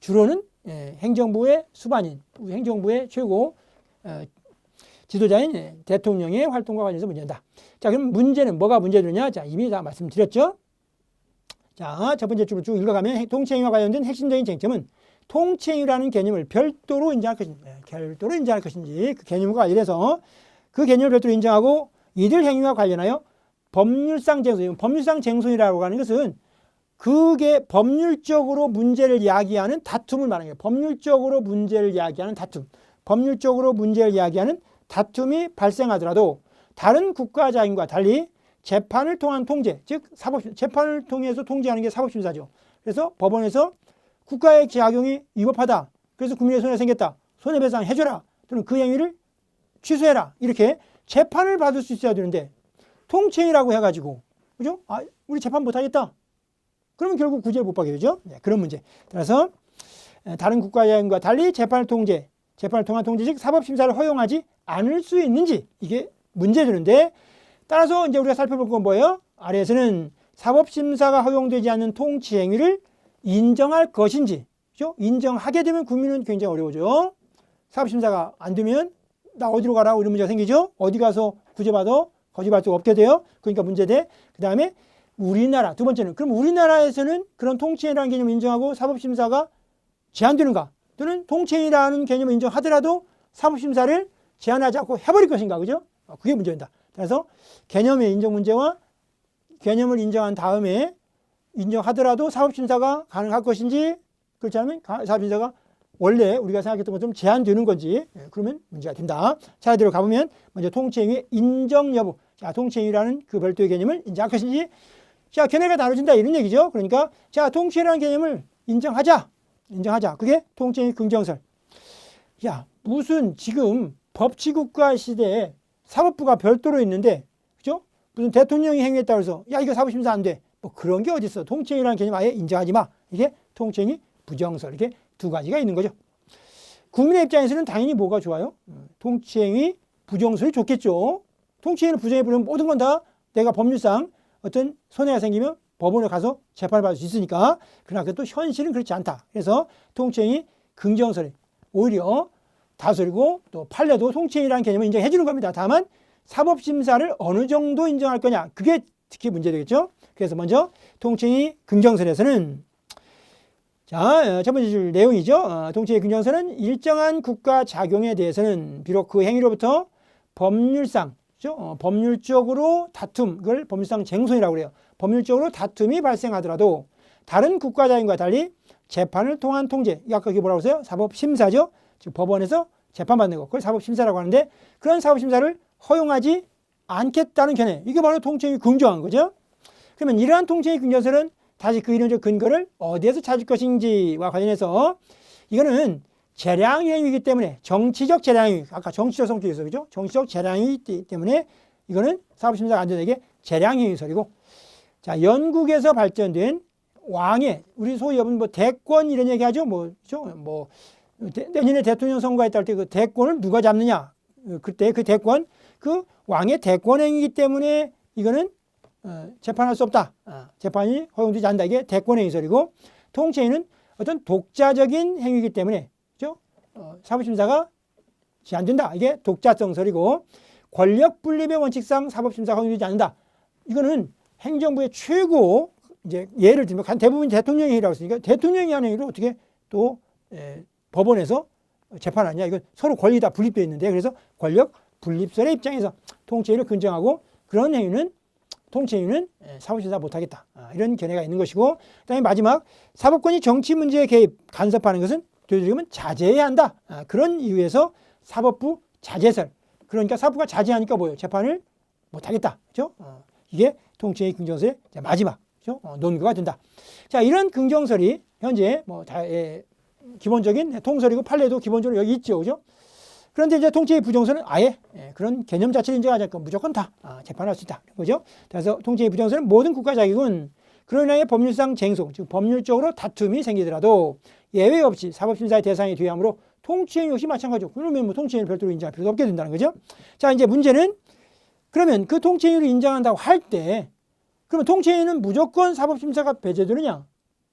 주로는 행정부의 수반인, 행정부의 최고 지도자인 대통령의 활동과 관련해서 문제된다. 자, 그럼 문제는 뭐가 문제되느냐? 자, 이미 다 말씀드렸죠. 자, 첫 번째 줄을 쭉 읽어가면 통치행위와 관련된 핵심적인 쟁점은 통치행위라는 개념을 별도로 인정할 것인지, 그 개념과 관련해서 그 개념을 별도로 인정하고 이들 행위와 관련하여 법률상 쟁손이라고 하는 것은 그게 법률적으로 문제를 야기하는 다툼을 말하는 거예요. 법률적으로 문제를 야기하는 다툼이 발생하더라도 다른 국가자인과 달리 재판을 통한 통제, 즉 재판을 통해서 통제하는 게 사법심사죠. 그래서 법원에서 국가의 작용이 위법하다. 그래서 국민의 손해가 생겼다. 손해배상 해줘라. 또는 그 행위를 취소해라. 이렇게 재판을 받을 수 있어야 되는데 통치행위라고 해가지고 그죠? 아, 우리 재판 못하겠다. 그러면 결국 구제를 못 받게 되죠. 네, 그런 문제. 따라서 다른 국가자인과 달리 재판을 통한 통제, 즉 사법심사를 허용하지 않을 수 있는지 이게 문제되는데 따라서 이제 우리가 살펴볼 건 뭐예요? 아래에서는 사법심사가 허용되지 않는 통치행위를 인정할 것인지, 그죠? 인정하게 되면 국민은 굉장히 어려워져. 사법심사가 안 되면 나 어디로 가라고 이런 문제가 생기죠. 어디 가서 구제받아? 거짓말 수 없게 돼요. 그러니까 문제돼. 그 다음에 우리나라, 두 번째는 그럼 우리나라에서는 그런 통치행위라는 개념을 인정하고 사법심사가 제한되는가? 또는 통치행위라는 개념을 인정하더라도 사법심사를 제한하지 않고 해버릴 것인가? 그죠? 그게 문제입니다. 그래서 개념의 인정 문제와 개념을 인정한 다음에 인정하더라도 사법심사가 가능할 것인지 그렇지 않으면 사법심사가 원래 우리가 생각했던 것처럼 제한되는 건지 그러면 문제가 된다. 차례대로 가보면 먼저 통치행위 인정 여부. 자, 통치행위라는 그 별도의 개념을 인정할 것인지 자, 걔네가 다뤄진다 이런 얘기죠. 그러니까 자, 통치행위라는 개념을 인정하자. 그게 통치행위 긍정설. 야, 무슨 지금 법치국가 시대에 사법부가 별도로 있는데 그죠? 무슨 대통령이 행위했다고 해서 야, 이거 사법심사 안 돼. 뭐 그런 게 어디 있어. 통치행위라는 개념 아예 인정하지 마. 이게 통치행위 부정설. 이게 두 가지가 있는 거죠. 국민의 입장에서는 당연히 뭐가 좋아요? 통치행위 부정설이 좋겠죠. 통치행위를 부정해버리면 모든 건 다 내가 법률상 어떤 손해가 생기면 법원에 가서 재판을 받을 수 있으니까. 그러나 그것도 현실은 그렇지 않다. 그래서 통치행위 긍정설이 오히려 다스리고 또 판례도 통치행위라는 개념을 인정해 주는 겁니다. 다만 사법심사를 어느 정도 인정할 거냐, 그게 특히 문제되겠죠. 그래서 먼저 통치행위 긍정설에서는 자, 첫 번째 줄 내용이죠. 통치행위 긍정설은 일정한 국가 작용에 대해서는 비록 그 행위로부터 법률상, 그렇죠? 법률적으로 다툼, 그걸 법률상 쟁송이라고 그래요. 법률적으로 다툼이 발생하더라도 다른 국가 작용과 달리 재판을 통한 통제, 아까 그게 뭐라고 했어요? 사법심사죠. 지금 법원에서 재판받는 거, 그걸 사법심사라고 하는데 그런 사법심사를 허용하지 않겠다는 견해, 이게 바로 통치행위 긍정한 거죠. 그러면 이러한 통치행위 긍정설은 다시 그 이론적 근거를 어디에서 찾을 것인지와 관련해서 이거는 재량행위이기 때문에 정치적 재량행위, 아까 정치적 성격이 있어요. 그죠? 정치적 재량행위이기 때문에 이거는 사법심사가 안 되는 게 재량행위설이고, 자, 영국에서 발전된 왕의, 우리 소위 여러분 뭐 대권 이런 얘기 하죠. 뭐 내년에 대통령 선거가 있다 할 때 그 대권을 누가 잡느냐. 그때 그 대권, 그 왕의 대권행위이기 때문에 이거는 재판할 수 없다. 재판이 허용되지 않는다. 이게 대권행위설이고, 통치행위는 어떤 독자적인 행위이기 때문에, 그죠? 사법심사가 제한된다. 이게 독자성설이고, 권력 분립의 원칙상 사법심사가 허용되지 않는다. 이거는 행정부의 최고, 이제 예를 들면 대부분 대통령의 행위라고 했으니까 대통령이 하는 행위를 어떻게 또 법원에서 재판하냐. 이건 서로 권력이 다 분립되어 있는데, 그래서 권력 분립설의 입장에서 통치행위를 긍정하고, 그런 행위는 통치행위는 사법심사 못하겠다. 이런 견해가 있는 것이고, 그다음에 마지막 사법권이 정치 문제에 개입, 간섭하는 것은 되도록이면 자제해야 한다. 그런 이유에서 사법부 자제설. 그러니까 사법부가 자제하니까 뭐예요? 재판을 못하겠다. 그죠? 이게 통치행위 긍정설의 마지막, 그죠? 논거가 된다. 자, 이런 긍정설이 현재 뭐 기본적인 통설이고 판례도 기본적으로 여기 있죠. 그죠? 그런데 이제 통치행위 부정설은 아예 그런 개념 자체를 인정하지 않고 무조건 다 재판할 수 있다. 그죠? 그래서 통치행위 부정설은 모든 국가 자격은 그로 인하여 법률상 쟁송, 즉 법률적으로 다툼이 생기더라도 예외 없이 사법심사의 대상이 되어야 하므로 통치행위 역시 마찬가지죠. 그러면 뭐 통치행위를 별도로 인정할 필요도 없게 된다는 거죠. 자, 이제 문제는 그러면 그 통치행위를 인정한다고 할 때 그러면 통치행위는 무조건 사법심사가 배제되느냐?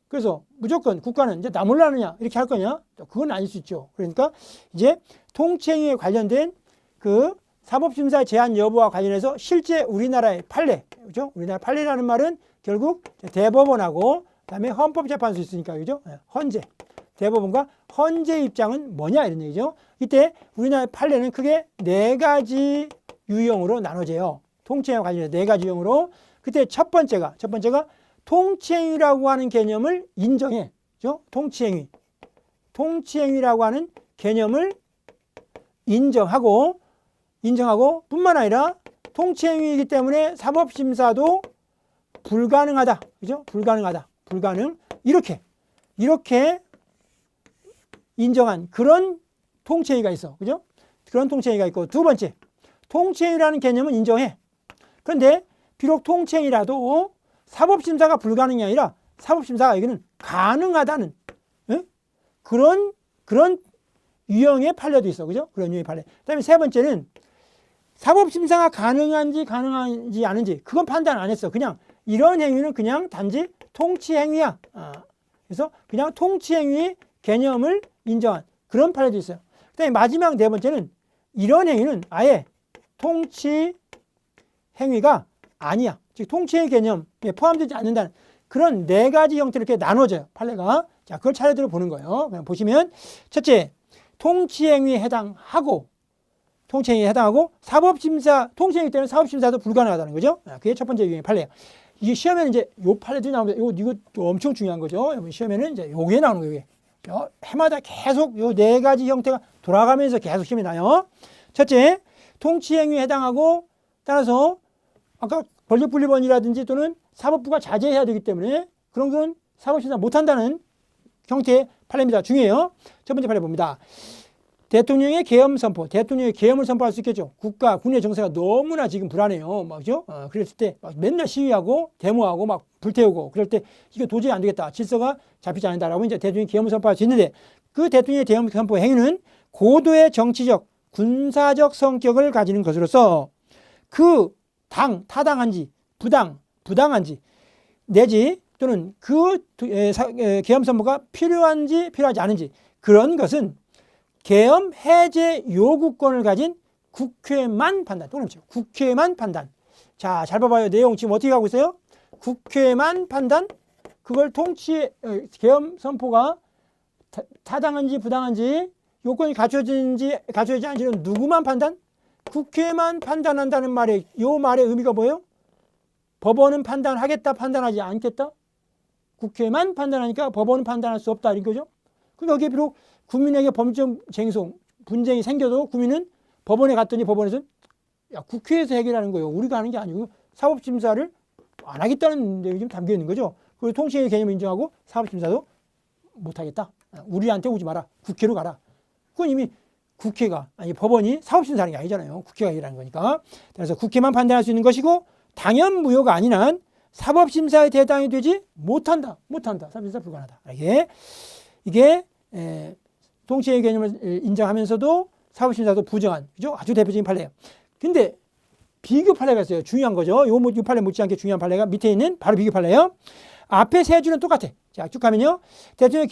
그래서 무조건 국가는 이제 나 몰라 하느냐 이렇게 할 거냐? 그건 아닐 수 있죠. 그러니까 이제 통치행위에 관련된 그 사법심사 제한 여부와 관련해서 실제 우리나라의 판례, 그죠? 우리나라 판례라는 말은 결국 대법원하고 그다음에 헌법재판소 있으니까, 그죠? 헌재, 대법원과 헌재 입장은 뭐냐 이런 얘기죠. 이때 우리나라의 판례는 크게 4가지 유형으로 나눠져요. 통치행위와 관련해서 4가지 유형으로. 그때 첫 번째가 통치행위라고 하는 개념을 인정해. 그죠? 통치행위라고 하는 개념을 인정하고 뿐만 아니라 통치행위이기 때문에 사법심사도 불가능하다. 그죠? 불가능. 이렇게 인정한 그런 통치행위가 있어. 그죠? 그런 통치행위가 있고, 두 번째, 통치행위라는 개념은 인정해. 그런데 비록 통치행위라도 사법심사가 불가능이 아니라 사법심사가 여기는 가능하다는 그런 유형의 판례도 있어. 그죠? 그런 유형의 판례. 그다음에 세 번째는 사법심사가 가능한지 않은지 그건 판단 안 했어. 그냥 이런 행위는 그냥 단지 통치행위야. 그래서 그냥 통치행위의 개념을 인정한 그런 판례도 있어요. 그다음에 마지막 네 번째는 이런 행위는 아예 통치행위가 아니야. 즉 통치행위 개념에 포함되지 않는다는 그런 4가지 형태로 이렇게 나눠져요. 판례가. 자, 그걸 차례대로 보는 거예요. 그냥 보시면 첫째, 통치행위에 해당하고 사법심사, 통치행위 때문에 사법심사도 불가능하다는 거죠. 그게 첫 번째 유형의 판례예요. 이게 시험에는 이제 요 판례들이 나옵니다. 이거 엄청 중요한 거죠. 시험에는 이제 요게 나오는 거예요. 해마다 계속 요 4가지 형태가 돌아가면서 계속 시험이 나요. 첫째, 통치행위에 해당하고 따라서 아까 권력분립원이라든지 또는 사법부가 자제해야 되기 때문에 그런 건 사법심사 못한다는 형태의 판례입니다. 중요해요. 첫 번째 판례 봅니다. 대통령의 계엄 선포, 대통령의 계엄을 선포할 수 있겠죠. 국가, 군의 정세가 너무나 지금 불안해요. 그죠? 그랬을 때 막 맨날 시위하고 데모하고 막 불태우고 그럴 때 이거 도저히 안 되겠다. 질서가 잡히지 않는다라고 이제 대통령이 계엄을 선포할 수 있는데 그 대통령의 계엄 선포 행위는 고도의 정치적, 군사적 성격을 가지는 것으로서 그 타당한지 부당한지 내지 또는 그 계엄 선포가 필요한지 필요하지 않은지 그런 것은 계엄 해제 요구권을 가진 국회만 판단. 또 그렇죠. 국회만 판단. 자, 잘 봐봐요. 내용 지금 어떻게 가고 있어요? 국회만 판단. 그걸 계엄 선포가 타당한지 부당한지 요건이 갖춰지는지 갖춰지지 않은지는 누구만 판단? 국회만 판단한다는 말에 요 말의 의미가 뭐예요? 법원은 판단하겠다, 판단하지 않겠다? 국회만 판단하니까 법원은 판단할 수 없다 이런 거죠. 그러니까 여기에 비록 국민에게 범죄 쟁송, 분쟁이 생겨도 국민은 법원에 갔더니 법원에서 야, 국회에서 해결하는 거예요. 우리가 하는 게 아니고 사법심사를 안 하겠다는 내용이 좀 담겨 있는 거죠. 그리고 통치의 개념을 인정하고 사법심사도 못하겠다. 우리한테 오지 마라. 국회로 가라. 그건 이미 국회가 아니 법원이 사법심사하는 게 아니잖아요. 국회가 일하는 거니까. 그래서 국회만 판단할 수 있는 것이고 당연 무효가 아닌 한 사법심사에 대상이 되지 못한다. 사법심사 불가능하다. 이게 통치의 개념을 인정하면서도 사법심사도 부정한 그죠? 아주 대표적인 판례예요. 근데 비교 판례가 있어요. 중요한 거죠. 이 판례 못지않게 중요한 판례가 밑에 있는 바로 비교 판례예요. 앞에 세 줄은 똑같아. 자, 쭉 가면요. 대통령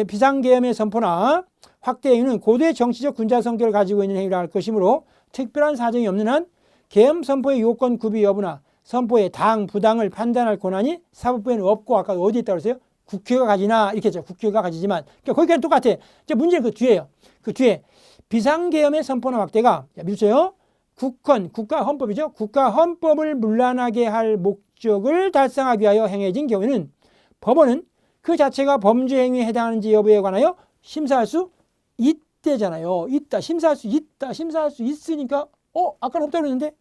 비상계엄의 선포나 확대 행위는 고도의 정치적 군자 성격을 가지고 있는 행위라 할 것이므로 특별한 사정이 없는 한 계엄 선포의 요건 구비 여부나 선포의 당, 부당을 판단할 권한이 사법부에는 없고 아까 어디에 있다고 그랬어요? 국회가 가지나 이렇게 했죠. 국회가 가지지만 그러니까 거기까지는 똑같아. 이제 문제는 그 뒤에요. 그 뒤에 비상계엄의 선포나 확대가 미루세요. 국가 헌법이죠. 국가 헌법을 문란하게 할 목적을 달성하기 위하여 행해진 경우에는 법원은 그 자체가 범죄 행위에 해당하는지 여부에 관하여 심사할 수 있대잖아요. 심사할 수 있으니까 아까는 없다고 그랬는데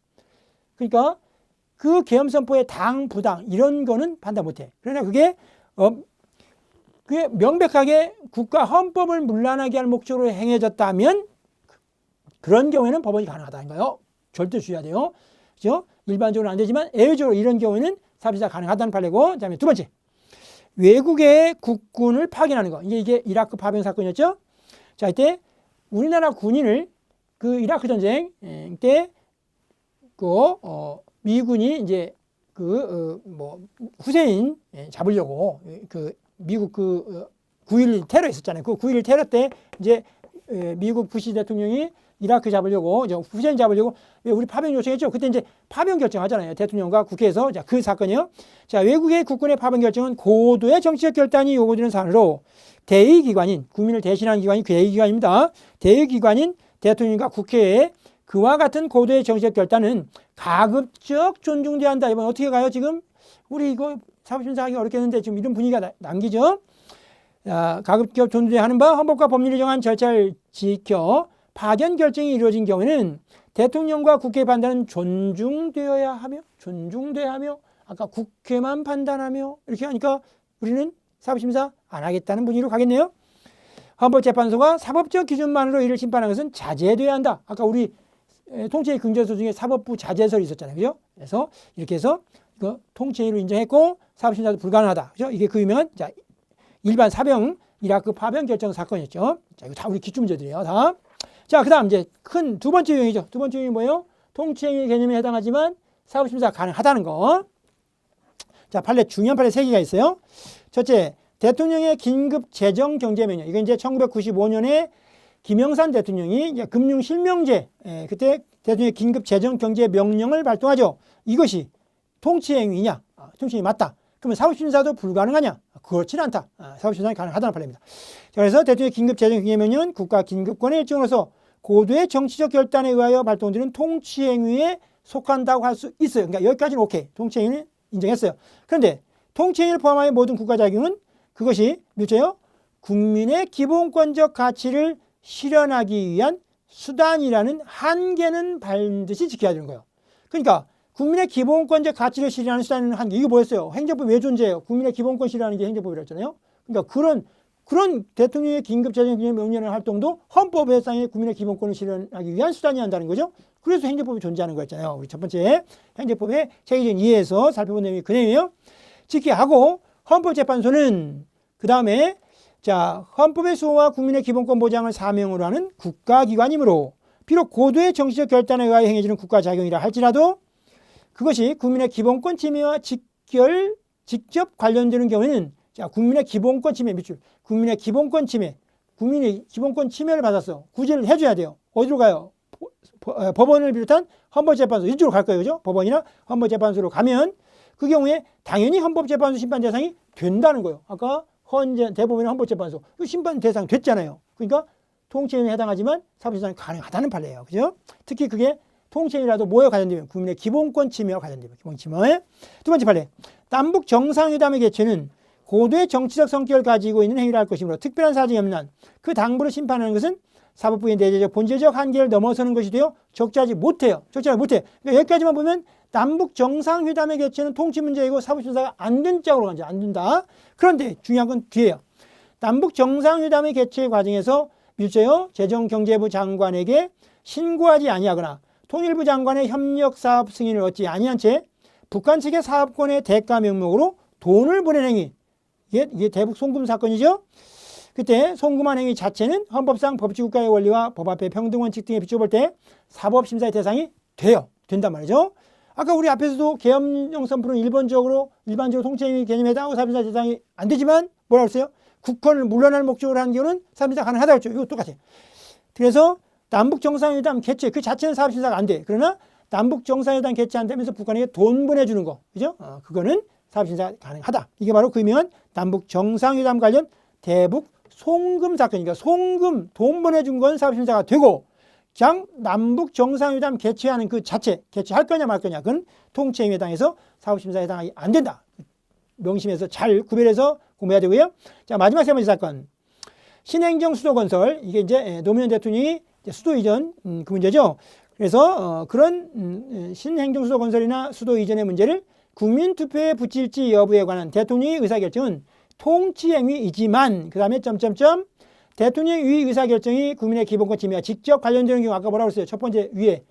그러니까 그 계엄 선포의 당, 부당 이런 거는 판단 못해. 그러나 그게 명백하게 국가 헌법을 문란하게 할 목적으로 행해졌다면 그런 경우에는 법원이 가능하다는 거예요. 절대 주의해야 돼요. 그죠? 일반적으로 안 되지만 예외적으로 이런 경우에는 사법심사 가능하다는 판례고. 그다음에 두 번째. 외국의 국군을 파견하는 거. 이게 이라크 파병 사건이었죠. 자, 이때 우리나라 군인을 그 이라크 전쟁 때 미군이 이제 후세인 잡으려고 미국 9.11 테러 있었잖아요. 그 9.11 테러 때 이제 미국 부시 대통령이 이라크 잡으려고 후세인 잡으려고 우리 파병 요청했죠. 그때 이제 파병 결정하잖아요. 대통령과 국회에서. 자, 그 사건이요. 자, 외국의 국군의 파병 결정은 고도의 정치적 결단이 요구되는 사안으로 대의기관인 국민을 대신하는 기관이 대의기관입니다. 대의기관인 대통령과 국회에 그와 같은 고도의 정치적 결단은 가급적 존중돼야 한다. 이번 어떻게 가요? 지금 우리 이거 사법심사하기 어렵겠는데 지금 이런 분위기가 남기죠. 가급적 존중돼야 하는 바 헌법과 법률이 정한 절차를 지켜 파견 결정이 이루어진 경우에는 대통령과 국회의 판단은 존중되어야 하며 아까 국회만 판단하며 이렇게 하니까 우리는 사법심사 안 하겠다는 분위기로 가겠네요. 헌법재판소가 사법적 기준만으로 이를 심판하는 것은 자제돼야 한다. 아까 우리 통치의 긍정서 중에 사법부 자제설이 있었잖아요. 그죠? 그래서 이렇게 해서 이거 통치의로 인정했고 사법심사도 불가능하다. 그죠? 이게 그 유명한 일반 사병 이라크 파병 결정 사건이었죠. 자, 이거 다 우리 기출문제들이에요. 다. 자, 그 다음 이제 큰 두 번째 유형이죠. 두 번째 유형이 뭐예요? 통치행위 개념에 해당하지만 사법심사가 가능하다는 거. 자, 중요한 판례 세 개가 있어요. 첫째, 대통령의 긴급 재정 경제 명령. 이건 이제 1995년에 김영삼 대통령이 이제 금융실명제, 그때 대통령의 긴급 재정 경제 명령을 발동하죠. 이것이 통치행위냐? 통치행위 맞다. 그러면 사법심사도 불가능하냐? 그렇지는 않다. 사법심사는 가능하다는 판례입니다. 그래서 대통령의 긴급 재정 경제 명령은 국가 긴급권의 일종으로서 고도의 정치적 결단에 의하여 발동되는 통치행위에 속한다고 할 수 있어요. 그러니까 여기까지는 오케이. 통치행위는 인정했어요. 그런데 통치행위를 포함하여 모든 국가자격은 그것이 몇째요? 국민의 기본권적 가치를 실현하기 위한 수단이라는 한계는 반드시 지켜야 되는 거예요. 그러니까 국민의 기본권적 가치를 실현하는 수단은 한계. 이거 뭐였어요? 행정법이 왜 존재해요? 국민의 기본권 실현하는 게 행정법이랬잖아요. 그러니까 그런 대통령의 긴급재정 명령의 활동도 헌법에상의 국민의 기본권을 실현하기 위한 수단이 한다는 거죠. 그래서 행정법이 존재하는 거였잖아요. 우리 첫 번째 행정법의 체계적인 이해에서 살펴본 내용이 그 내용이에요. 지키하고 헌법재판소는 그 다음에 자, 헌법의 수호와 국민의 기본권 보장을 사명으로 하는 국가기관이므로 비록 고도의 정치적 결단에 의하여 행해지는 국가자격이라 할지라도 그것이 국민의 기본권 침해와 직접 관련되는 경우에는 자, 국민의 기본권 침해 밑줄. 국민의 기본권 침해. 국민이 기본권 침해를 받았어. 구제를 해줘야 돼요. 어디로 가요? 법원을 비롯한 헌법재판소 이쪽으로 갈 거예요. 그죠? 법원이나 헌법재판소로 가면 그 경우에 당연히 헌법재판소 심판 대상이 된다는 거예요. 아까 대법원이나 헌법재판소 심판 대상 됐잖아요. 그러니까 통치행위에 해당하지만 사법심사는 가능하다는 판례예요. 그죠? 특히 그게 통치행위라도 뭐에 관련되면 국민의 기본권 침해와 관련되면 기본 침해. 두 번째 판례. 남북 정상회담의 개최는 고도의 정치적 성격을 가지고 있는 행위를 할 것이므로 특별한 사정이 없는 한 그 당부를 심판하는 것은 사법부의 내재적 본질적 한계를 넘어서는 것이 되어 적절하지 못해요. 적절하지 못해. 그러니까 여기까지만 보면 남북 정상회담의 개최는 통치 문제이고 사법심사가 안 된 쪽으로 가죠. 안 된다. 그런데 중요한 건 뒤에요. 남북 정상회담의 개최 과정에서 밀제요 재정경제부 장관에게 신고하지 아니하거나 통일부 장관의 협력사업 승인을 얻지 아니한 채 북한 측의 사업권의 대가 명목으로 돈을 보낸 행위. 이게 대북 송금 사건이죠. 그때 송금한 행위 자체는 헌법상 법치국가의 원리와 법 앞에 평등원칙 등에 비춰볼 때 사법심사의 대상이 돼요. 된단 말이죠. 아까 우리 앞에서도 계엄령 선포는 일반적으로 통치행위 개념에 해당하고 사법심사 대상이 안 되지만 뭐라고 했어요? 국헌을 물러날 목적으로 하는 경우는 사법심사 가능하다고 했죠. 이거 똑같아요. 그래서 남북 정상회담 개최 그 자체는 사법심사가 안 돼. 그러나 남북 정상회담 개최 안 되면서 북한에게 돈 보내주는 거, 그죠? 그거는 사법심사 가능하다. 이게 바로 그 유명한 남북 정상회담 관련 대북 송금 사건이니까 송금 돈 보내준 건 사법심사가 되고 그냥 남북 정상회담 개최하는 그 자체 개최할 거냐 말 거냐 그건 통치행위에 해당해서 사법심사에 해당이 안 된다. 명심해서 잘 구별해서 공부해야 되고요. 자, 마지막 세 번째 사건. 신행정 수도건설 이게 이제 노무현 대통령이 수도 이전 그 문제죠. 그래서 그런 신행정 수도건설이나 수도 이전의 문제를 국민투표에 붙일지 여부에 관한 대통령의 의사결정은 통치행위이지만 그 다음에 점점점 대통령의 의사결정이 국민의 기본권 침해와 직접 관련되는 경우 아까 뭐라고 했어요? 첫 번째 위에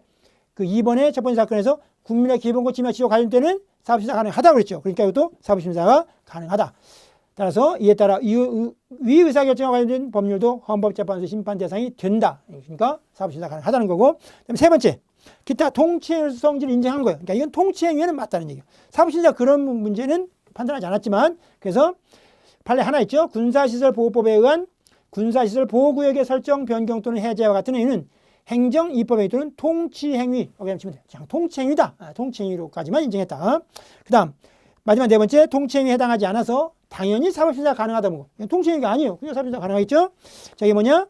그 2번의 첫 번째 사건에서 국민의 기본권 침해와 직접 관련되는 사법심사 가능하다고 그랬죠. 그러니까 이것도 사법심사가 가능하다. 따라서 이에 따라 위 의사결정과 관련된 법률도 헌법재판소 심판 대상이 된다. 그러니까 사법심사 가능하다는 거고. 그다음에 세 번째 기타 통치행위 성질을 인정한 거예요. 그러니까 이건 통치행위는 맞다는 얘기예요. 사법심사 그런 문제는 판단하지 않았지만 그래서 판례 하나 있죠. 군사시설보호법에 의한 군사시설 보호구역의 설정, 변경 또는 해제와 같은 행위는 행정, 입법행위 또는 통치행위. 그냥 치면 돼요. 그냥 통치행위다. 통치행위로까지만 인정했다. 그 다음 마지막 네 번째 통치행위에 해당하지 않아서 당연히 사법심사 가능하다고. 통치행위가 아니에요. 그냥 사법심사 가능하겠죠. 자, 이게 뭐냐?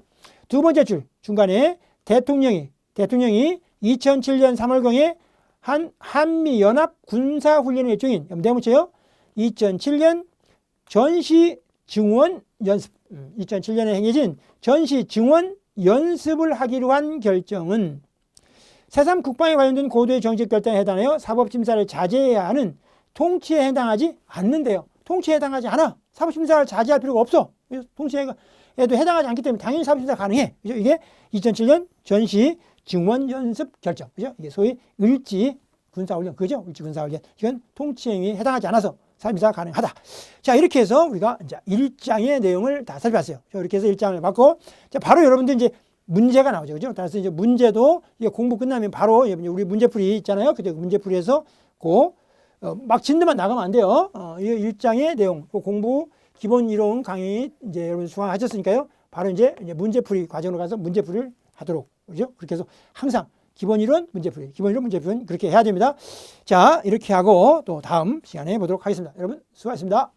두 번째 줄 중간에 대통령이 2007년 3월경에 한미연합 군사훈련의 일종인 대문자요. 2007년 전시 증원 연습 2007년에 행해진 전시 증원 연습을 하기로 한 결정은 새3 국방에 관련된 고도의 정책 결단에 해당하여 사법심사를 자제해야 하는 통치에 해당하지 않는데요. 통치에 해당하지 않아. 사법심사를 자제할 필요가 없어. 통치에도 해당하지 않기 때문에 당연히 사법심사 가능해. 그죠? 이게 2007년 전시 증원 연습 결정. 그죠? 이게 소위 을지 군사훈련. 그죠? 을지 군사훈련. 이건 통치행위에 해당하지 않아서 사법심사 가능하다. 자, 이렇게 해서 우리가 이제 1장의 내용을 다 살펴봤어요. 이렇게 해서 1장을 봤고, 자, 바로 여러분들 이제 문제가 나오죠. 그죠? 따라서 이제 문제도 이게 공부 끝나면 바로 우리 문제풀이 있잖아요. 그때 문제풀이에서 막 진도만 나가면 안 돼요. 이 1장의 내용, 공부 기본 이론 강의 이제 여러분 수강하셨으니까요. 바로 이제 문제풀이 과정으로 가서 문제풀이를 하도록. 그죠? 그렇게 해서 항상 기본 이론, 문제풀이, 기본 이론, 문제풀이 그렇게 해야 됩니다. 자, 이렇게 하고 또 다음 시간에 보도록 하겠습니다. 여러분 수고하셨습니다.